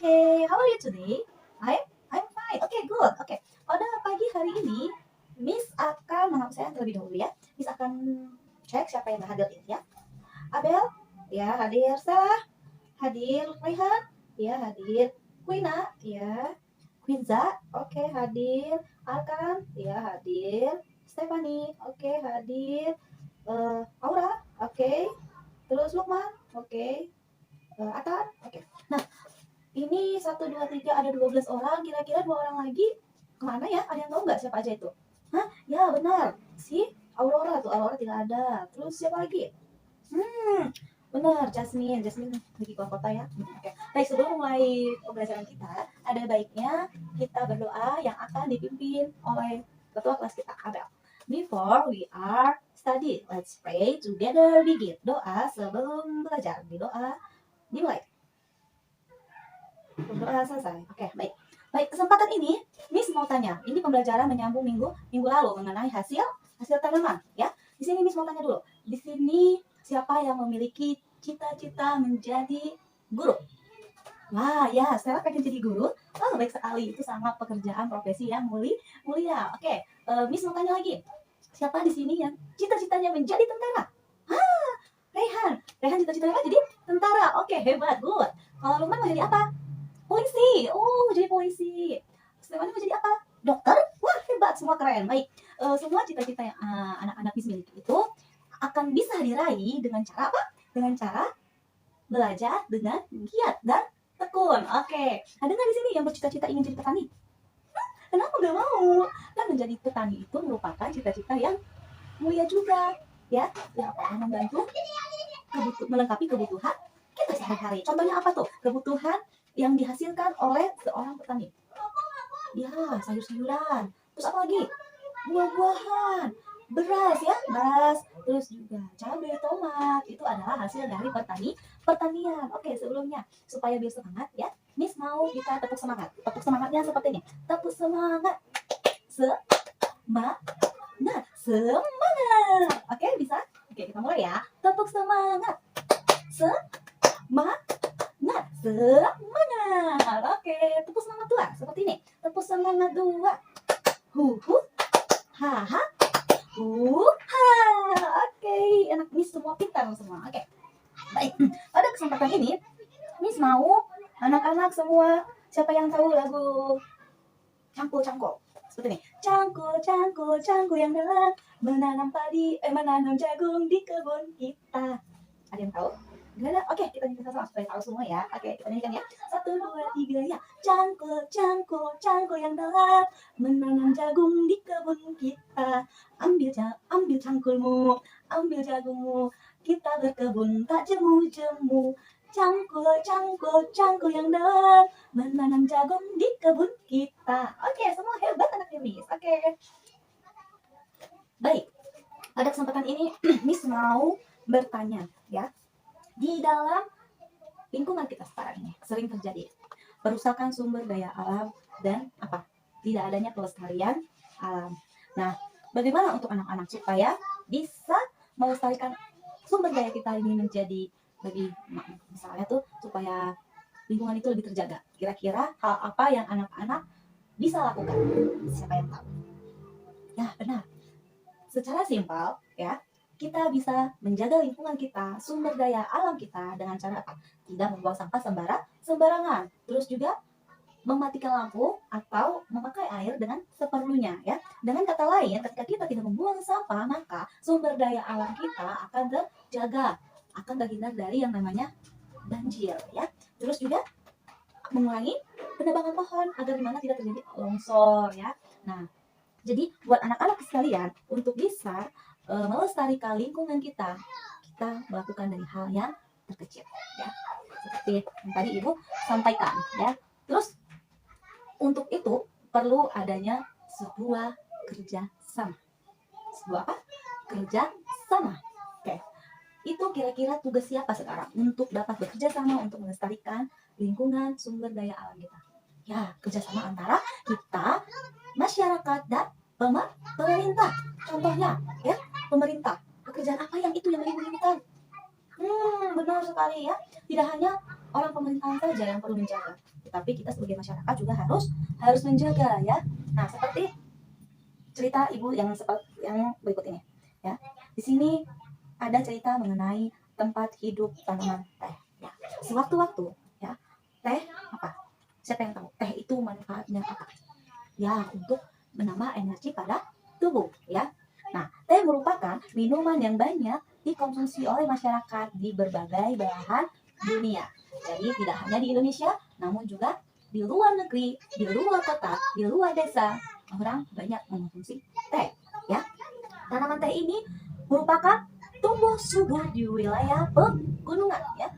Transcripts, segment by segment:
Okay, how are you today? I'm fine. Okay, good. Okay. Pada pagi hari ini, Miss akan saya terlebih dahulu ya. Miss akan cek siapa yang hadir ini ya. Abel, ya hadir. Sarah, hadir. Raihan, ya hadir. Quina, ya. Quinza, oke hadir. Arkan, ya hadir. Stephanie, oke hadir. Aura, oke. Terus Lukman, oke. Atan, oke. Nah, ini 1, 2, 3 ada 12 orang, kira-kira 2 orang lagi kemana ya? Ada yang tahu nggak siapa aja itu? Hah? Ya benar, si Aurora tuh, Aurora tidak ada. Terus siapa lagi? Benar, Jasmine lagi keluar kota ya. Oke. Baik, sebelum mulai pembelajaran kita, ada baiknya kita berdoa yang akan dipimpin oleh ketua kelas kita, Abel. Before we are study, let's pray together. Begin. Doa sebelum belajar. Doa dimulai. Berdoa selesai. Oke, baik. Baik, kesempatan ini Miss mau tanya. Ini pembelajaran menyambung minggu lalu mengenai hasil tanaman, ya. Di sini Miss mau tanya dulu. Di sini siapa yang memiliki cita-cita menjadi guru? Wah, ya, Stella pengen jadi guru. Oh, baik sekali. Itu sangat pekerjaan profesi yang mulia. Oke, Miss mau tanya lagi. Siapa di sini yang cita-citanya menjadi tentara? Rehan cita-citanya jadi tentara. Oke, hebat, good. Kalau Lukman mau jadi apa? Polisi. Oh, jadi polisi. Stefani mau jadi apa? Dokter. Wah, hebat, semua keren. Baik, semua cita-cita yang anak-anak Miss miliki itu akan bisa diraih dengan cara apa? Dengan cara belajar dengan giat dan tekun. Oke, ada nggak di sini yang bercita-cita ingin jadi petani? Kenapa nggak mau? Kan menjadi petani itu merupakan cita-cita yang mulia juga, ya. Yang akan membantu melengkapi kebutuhan kita sehari-hari. Contohnya apa tuh? Kebutuhan yang dihasilkan oleh seorang petani. Ya, sayur-sayuran. Terus apa lagi? Buah-buahan. Beras ya, beras. Terus juga cabai, tomat. Itu adalah hasil dari pertanian. Oke, sebelumnya supaya biar semangat ya, Miss mau kita tepuk semangat. Tepuk semangatnya seperti ini. Tepuk semangat. Semangat. Oke, bisa? Oke, kita mulai ya. Tepuk semangat. Semangat. Oke, tepuk semangat 2 seperti ini. Tepuk semangat 2. Hu ha ha. Oke, anak Miss semua pintar semua. Oke. Baik. Pada kesempatan ini Miss mau anak-anak semua, siapa yang tahu lagu Cangkul? Seperti ini. Cangkul yang dalam menanam jagung di kebun kita. Ada yang tahu? Gimana? Oke, kita nyanyikan sama supaya tahu semua ya. Oke, kita nyanyikan ya. 1, 2, 3 ya. Cangkul yang dalam menanam jagung di kebun kita. Ambil cangkulmu, ambil jagungmu. Kita berkebun tak jemu-jemu. Cangkul yang dalam menanam jagung di kebun kita. Oke, semua hebat anak Miss. Oke. Baik. Pada kesempatan ini Miss mau bertanya ya. Di dalam lingkungan kita sekarang ini sering terjadi perusakan sumber daya alam dan tidak adanya pelestarian alam. Nah, bagaimana untuk anak-anak supaya bisa melestarikan sumber daya kita ini menjadi lebih, misalnya tuh supaya lingkungan itu lebih terjaga. Kira-kira hal apa yang anak-anak bisa lakukan? Siapa yang tahu? Ya, benar. Secara simpel ya, kita bisa menjaga lingkungan kita, sumber daya alam kita dengan cara apa? Tidak membuang sampah sembarangan. Terus juga mematikan lampu atau memakai air dengan seperlunya ya. Dengan kata lain, ketika kita tidak membuang sampah, maka sumber daya alam kita akan terjaga, akan terhindar dari yang namanya banjir ya. Terus juga mengurangi penebangan pohon agar dimana tidak terjadi longsor ya. Nah, jadi buat anak-anak sekalian untuk bisa melestarikan lingkungan kita melakukan dari hal yang terkecil ya, seperti yang tadi Ibu sampaikan ya. Terus untuk itu perlu adanya sebuah kerjasama. Oke. Itu kira-kira tugas siapa sekarang untuk dapat bekerja sama untuk melestarikan lingkungan sumber daya alam kita? Ya, kerjasama antara kita, masyarakat, dan pemerintah. Contohnya ya, pemerintah. Pekerjaan apa yang melingkupi hutan? Benar sekali ya. Tidak hanya orang pemerintahan saja yang perlu menjaga, tetapi kita sebagai masyarakat juga harus menjaga ya. Nah, seperti cerita ibu yang berikut ini ya. Di sini ada cerita mengenai tempat hidup tanaman teh ya. Sewaktu-waktu ya, teh apa? Siapa yang tahu? Teh itu manfaatnya apa? Ya, untuk menambah energi pada tubuh ya. Nah, teh merupakan minuman yang banyak dikonsumsi oleh masyarakat di berbagai belahan dunia. Jadi tidak hanya di Indonesia, namun juga di luar negeri, di luar kota, di luar desa, orang banyak mengonsumsi teh ya. Tanaman teh ini merupakan tumbuh subur di wilayah pegunungan ya,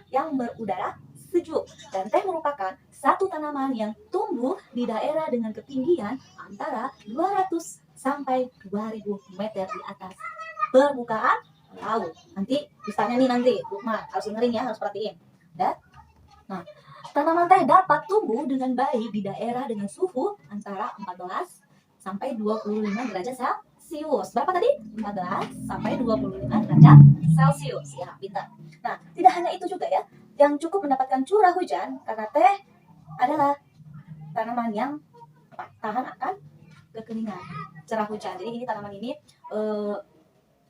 yang berudara sejuk, dan teh merupakan satu tanaman yang tumbuh di daerah dengan ketinggian antara 200 sampai 2000 meter di atas permukaan laut. Nanti misalnya nih, nanti Lukman harus dengerin ya, harus perhatiin. Dan nah, tanaman teh dapat tumbuh dengan baik di daerah dengan suhu antara 14 sampai 25 derajat Celcius. Berapa tadi? 14 sampai 25 derajat Celcius. Ya, pintar. Nah, tidak hanya itu juga ya, yang cukup mendapatkan curah hujan, karena teh adalah tanaman yang tahan akan kekeringan, curah hujan. Jadi ini tanaman ini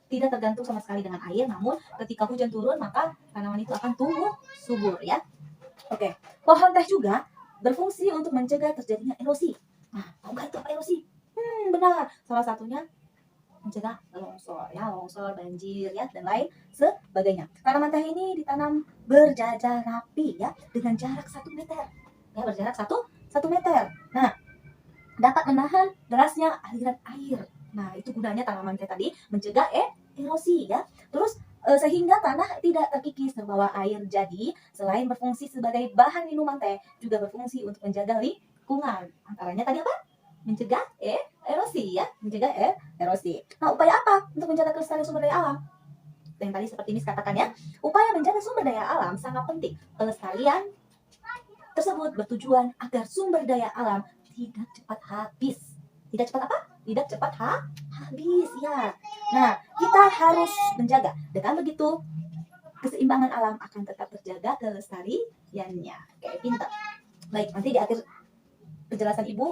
tidak tergantung sama sekali dengan air, namun ketika hujan turun maka tanaman itu akan tumbuh subur ya. Oke, pohon teh juga berfungsi untuk mencegah terjadinya erosi. Nah, tahu nggak itu apa erosi? Benar, salah satunya mencegah longsor ya, longsor, banjir ya, dan lain sebagainya. Tanaman teh ini ditanam berjajar rapi ya, dengan jarak 1 meter ya, berjarak 1 meter. Nah, dapat menahan derasnya aliran air. Nah, itu gunanya tanaman teh tadi, mencegah erosi ya. Terus sehingga tanah tidak terkikis terbawa air. Jadi, selain berfungsi sebagai bahan minuman teh, juga berfungsi untuk menjaga lingkungan. Antaranya tadi apa? Mencegah erosi ya, mencegah erosi. Nah, upaya apa untuk menjaga kelestarian sumber daya alam? Yang tadi seperti Miss katakan ya, upaya menjaga sumber daya alam sangat penting. Pelestarian tersebut bertujuan agar sumber daya alam tidak cepat habis. Tidak cepat apa? Tidak cepat habis ya. Nah, kita harus menjaga. Dengan begitu, keseimbangan alam akan tetap terjaga kelestariannya. Oke, pintar. Baik, nanti di akhir penjelasan Ibu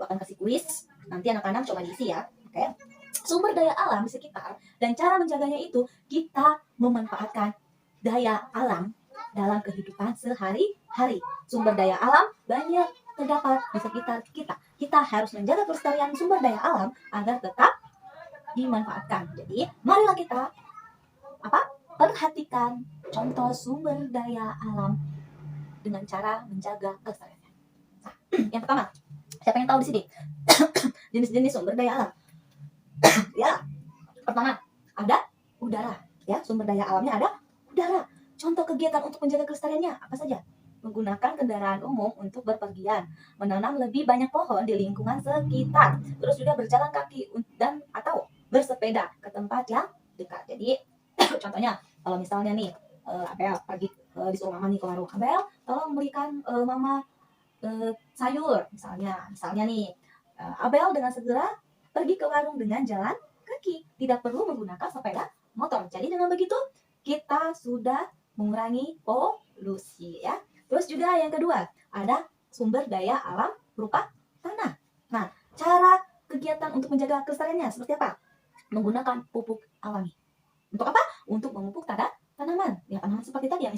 akan kasih kuis. Nanti anak-anak coba diisi ya. Oke. Sumber daya alam di sekitar dan cara menjaganya itu kita memanfaatkan daya alam dalam kehidupan sehari-hari. Sumber daya alam banyak terdapat di sekitar kita. Kita harus menjaga kelestarian sumber daya alam agar tetap dimanfaatkan. Jadi, marilah kita perhatikan contoh sumber daya alam dengan cara menjaga kelestariannya. Nah, yang pertama, siapa yang tahu di sini jenis-jenis sumber daya alam? Ya, pertama ada udara. Ya, sumber daya alamnya ada udara. Contoh kegiatan untuk menjaga kelestariannya apa saja? Menggunakan kendaraan umum untuk berpergian, menanam lebih banyak pohon di lingkungan sekitar, terus juga berjalan kaki dan atau bersepeda ke tempat yang dekat. Jadi contohnya kalau misalnya nih Abel pergi disuruh mama nih ke warung, Abel tolong belikan mama sayur misalnya nih Abel dengan segera pergi ke warung dengan jalan kaki, tidak perlu menggunakan sepeda motor. Jadi dengan begitu kita sudah mengurangi polusi ya. Terus juga yang kedua, ada sumber daya alam berupa tanah. Nah, cara kegiatan untuk menjaga kelestariannya seperti apa? Menggunakan pupuk alami. Untuk apa? Untuk memupuk tanaman. Ya, tanaman seperti tadi yang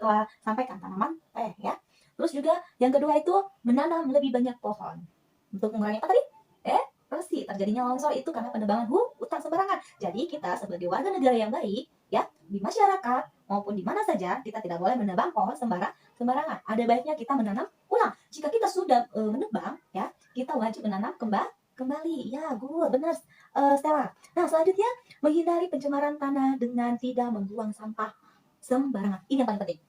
telah sampaikan, tanaman teh ya. Terus juga yang kedua itu menanam lebih banyak pohon. Untuk mengurangi apa tadi? Erosi. Terjadinya longsor itu karena penebangan hutan sembarangan. Jadi kita sebagai warga negara yang baik ya, di masyarakat maupun di mana saja kita tidak boleh menebang pohon sembarangan. Ada baiknya kita menanam ulang. Jika kita sudah menebang ya, kita wajib menanam kembali. Ya, benar Stella. Nah, selanjutnya menghindari pencemaran tanah dengan tidak membuang sampah sembarangan. Ini yang paling penting.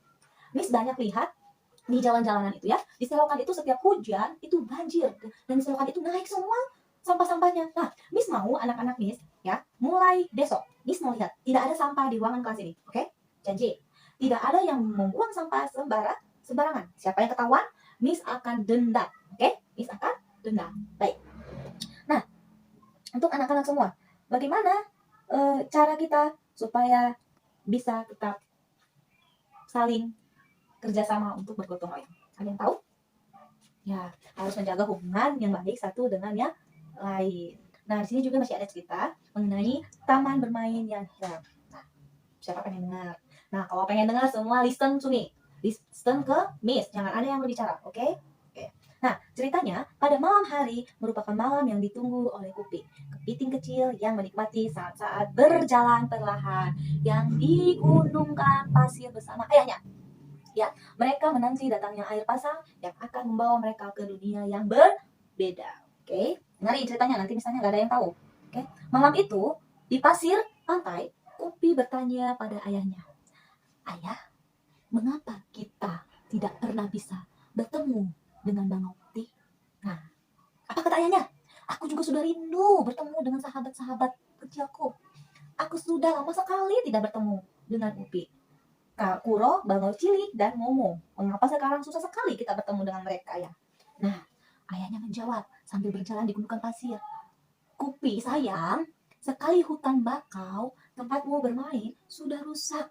Miss banyak lihat di jalan-jalanan itu ya, di selokan itu setiap hujan itu banjir dan di selokan itu naik semua sampah-sampahnya. Nah, Miss mau anak-anak Miss ya, mulai besok Miss mau lihat tidak ada sampah di ruangan kelas ini. Oke? Janji. Tidak ada yang membuang sampah sembarangan. Siapa yang ketahuan, Miss akan denda. Oke? Miss akan denda. Baik. Nah, untuk anak-anak semua, bagaimana cara kita supaya bisa tetap saling kerjasama untuk bergotong royong? Ada yang tahu? Ya, harus menjaga hubungan yang baik satu dengan yang lain. Nah, di sini juga masih ada cerita mengenai taman bermain yang hilang. Nah, siapa pengen dengar? Nah, kalau pengen dengar semua listen to me. Listen ke Miss, jangan ada yang berbicara, oke? Oke. Nah, ceritanya pada malam hari merupakan malam yang ditunggu oleh Kupi, kepiting kecil yang menikmati saat-saat berjalan perlahan yang digunungkan pasir bersama ayahnya. Ya, mereka menanti datangnya air pasang yang akan membawa mereka ke dunia yang berbeda. Oke, dengerin ceritanya, nanti misalnya nggak ada yang tahu. Oke, malam itu di pasir pantai, Kupi bertanya pada ayahnya, "Ayah, mengapa kita tidak pernah bisa bertemu dengan Bangau Putih?" Nah, apa kata ayahnya? "Aku juga sudah rindu bertemu dengan sahabat-sahabat kecilku. Aku sudah lama sekali tidak bertemu dengan Upi, Kak Kuro, Bangau Cilik, dan Momo. Mengapa sekarang susah sekali kita bertemu dengan mereka ya?" Nah, ayahnya menjawab sambil berjalan di gunungan pasir, "Kupi sayang, sekali hutan bakau tempatmu bermain sudah rusak.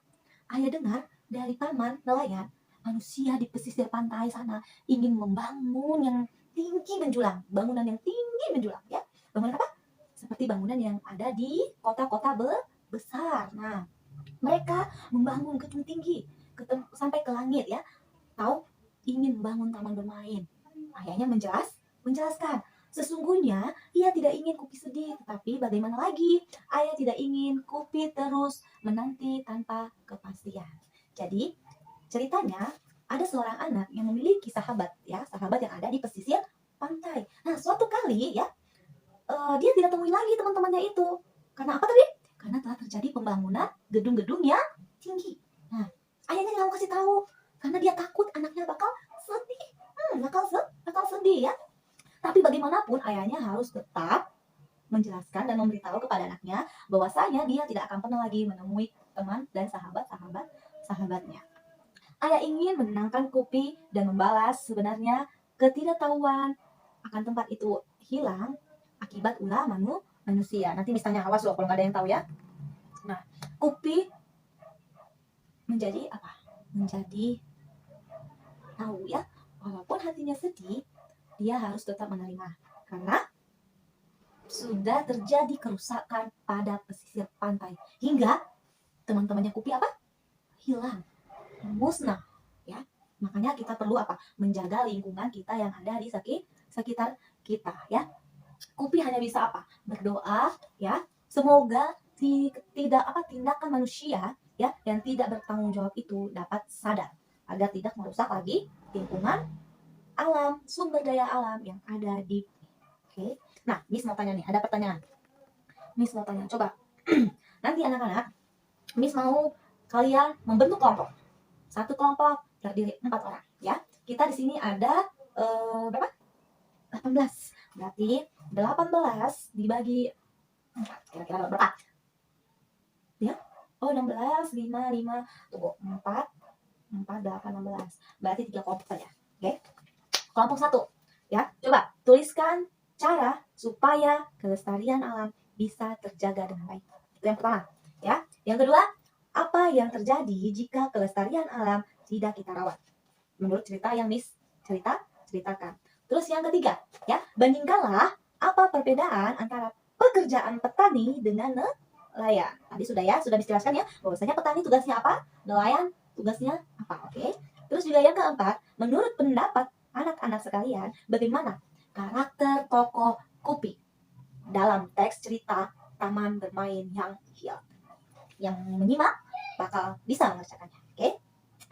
Ayah dengar dari paman nelayan, manusia di pesisir pantai sana ingin membangun yang tinggi menjulang, bangunan yang tinggi menjulang ya. Bangunan apa? Seperti bangunan yang ada di kota-kota besar. Nah, mereka membangun gedung tinggi sampai ke langit ya. Tahu, ingin membangun taman bermain. Ayahnya menjelaskan, sesungguhnya ia tidak ingin Kupi sedih, tetapi bagaimana lagi? Ayah tidak ingin Kupi terus menanti tanpa kepastian. Jadi, ceritanya ada seorang anak yang memiliki sahabat ya, sahabat yang ada di pesisir pantai. Nah, suatu kali ya, dia tidak temuin lagi teman-temannya itu. Karena apa tadi? Karena telah terjadi pembangunan gedung-gedung yang tinggi. Nah, ayahnya nggak mau kasih tahu karena dia takut anaknya bakal sedih. Bakal sedih ya. Tapi bagaimanapun ayahnya harus tetap menjelaskan dan memberitahu kepada anaknya bahwasanya dia tidak akan pernah lagi menemui teman dan sahabatnya. Ayah ingin menenangkan Kupi dan membalas sebenarnya ketidaktahuan akan tempat itu hilang akibat ulah manusia. Nanti misalnya awas loh kalau nggak ada yang tahu ya. Nah, Kupi menjadi apa? Menjadi tahu ya, walaupun hatinya sedih, dia harus tetap menerima karena sudah terjadi kerusakan pada pesisir pantai hingga teman-temannya Kupi apa? Hilang, musnah ya. Makanya kita perlu apa? Menjaga lingkungan kita yang ada di sekitar kita ya. Kupi hanya bisa apa? Berdoa ya. Semoga tindakan manusia ya yang tidak bertanggung jawab itu dapat sadar agar tidak merusak lagi lingkungan alam, sumber daya alam yang ada di. Oke. Nah, Miss mau tanya nih, ada pertanyaan. Miss mau tanya, coba. Nanti anak-anak, Miss mau kalian membentuk kelompok. Satu kelompok terdiri 4 orang, ya. Kita di sini ada berapa? 18. Berarti 18 dibagi 4. Kira-kira berapa? Ya. Oh, 16, 5. Tunggu, 4, 8, 16. Berarti 3 kelompok saja. Oke. Kelompok 1, ya. Coba tuliskan cara supaya kelestarian alam bisa terjaga dengan baik. Itu yang pertama, ya. Yang kedua, apa yang terjadi jika kelestarian alam tidak kita rawat? Menurut cerita yang Miss ceritakan. Terus yang ketiga, ya, bandingkanlah apa perbedaan antara pekerjaan petani dengan nelayan. Tadi sudah dijelaskan ya, bahwasanya petani tugasnya apa, nelayan tugasnya apa, oke? Terus juga yang keempat, menurut pendapat anak-anak sekalian, bagaimana karakter tokoh Kupi dalam teks cerita Taman Bermain yang hilang? Yang menyimak bakal bisa mengerjakannya, oke?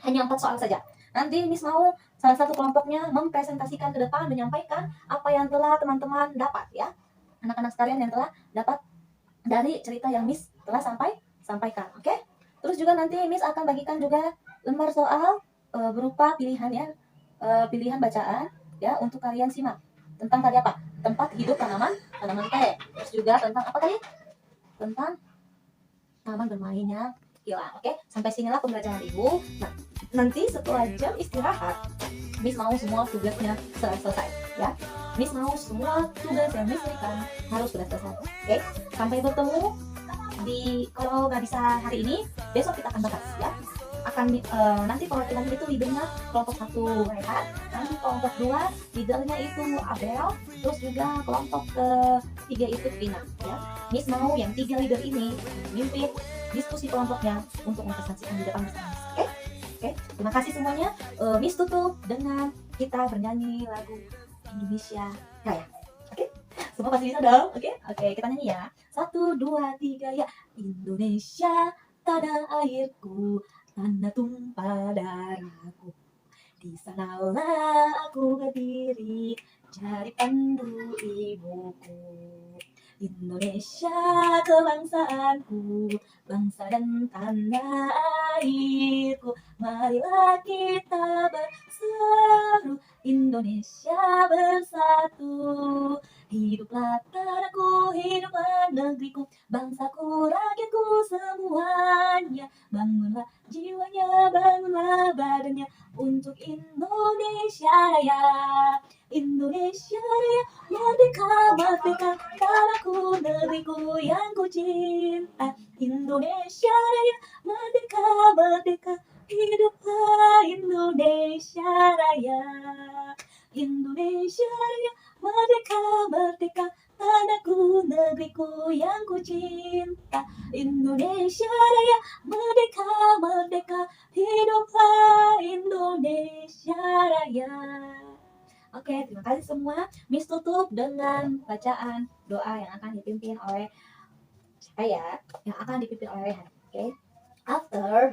Hanya 4 soal saja. Nanti Miss mau salah satu kelompoknya mempresentasikan ke depan, menyampaikan apa yang telah teman-teman dapat ya. Anak-anak sekalian yang telah dapat dari cerita yang Miss telah sampaikan, oke? Terus juga nanti Miss akan bagikan juga lembar soal berupa pilihan ya, pilihan bacaan ya untuk kalian simak. Tentang tadi apa? Tempat hidup tanaman teh. Terus juga tentang apa tadi? Tentang taman bermainnya hilang. Oke, sampai sinilah pembelajaran Ibu. Nah, nanti setelah jam istirahat, Miss mau semua tugasnya selesai ya. Miss mau semua tugas yang Miss berikan harus sudah selesai. Oke, sampai bertemu kalau nggak bisa hari ini, besok kita akan bahas ya. Nanti perwakilan itu leadernya kelompok 1 Rehat, nanti kelompok 2 leadernya itu Abel, terus juga kelompok ketiga itu Vina ya. Miss mau yang 3 leader ini mimpin diskusi kelompoknya untuk mempresentasikan di depan bersama Miss. Oke? Oke, terima kasih semuanya. Miss tutup dengan kita bernyanyi lagu Indonesia Raya. Oke? Semua pasti bisa dong? Oke? Oke, kita nyanyi ya. 1, 2, 3 ya. Indonesia tanah airku, tanah tumpah darahku. Di sanalah aku berdiri, jadi pandu ibuku. Indonesia kebangsaanku, bangsa dan tanah airku. Marilah kita berseru, Indonesia bersatu. Hiduplah tanahku, hiduplah negeriku, bangsaku, rakyatku semuanya. Bangunlah jiwanya, bangunlah badannya untuk Indonesia Raya. Indonesia Raya, merdeka, merdeka, tanahku, negeriku yang ku cinta. Indonesia Raya, merdeka, merdeka, hiduplah Indonesia Raya. Indonesia Raya, merdeka, merdeka, tanahku, negeriku yang ku cinta. Indonesia Raya, merdeka, merdeka, hiduplah Indonesia Raya. Oke, terima kasih semua. Miss tutup dengan bacaan doa yang akan dipimpin oleh saya, yang akan dipimpin oleh Rehan. Oke.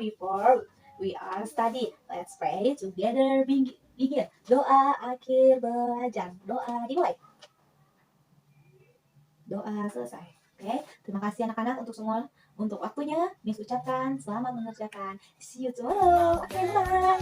Before we are study, let's pray together. Begin. Doa akhir belajar. Doa dimulai. Doa selesai. Oke, terima kasih anak-anak untuk waktunya. Miss ucapkan selamat mengerjakan. See you tomorrow. Oke, bye.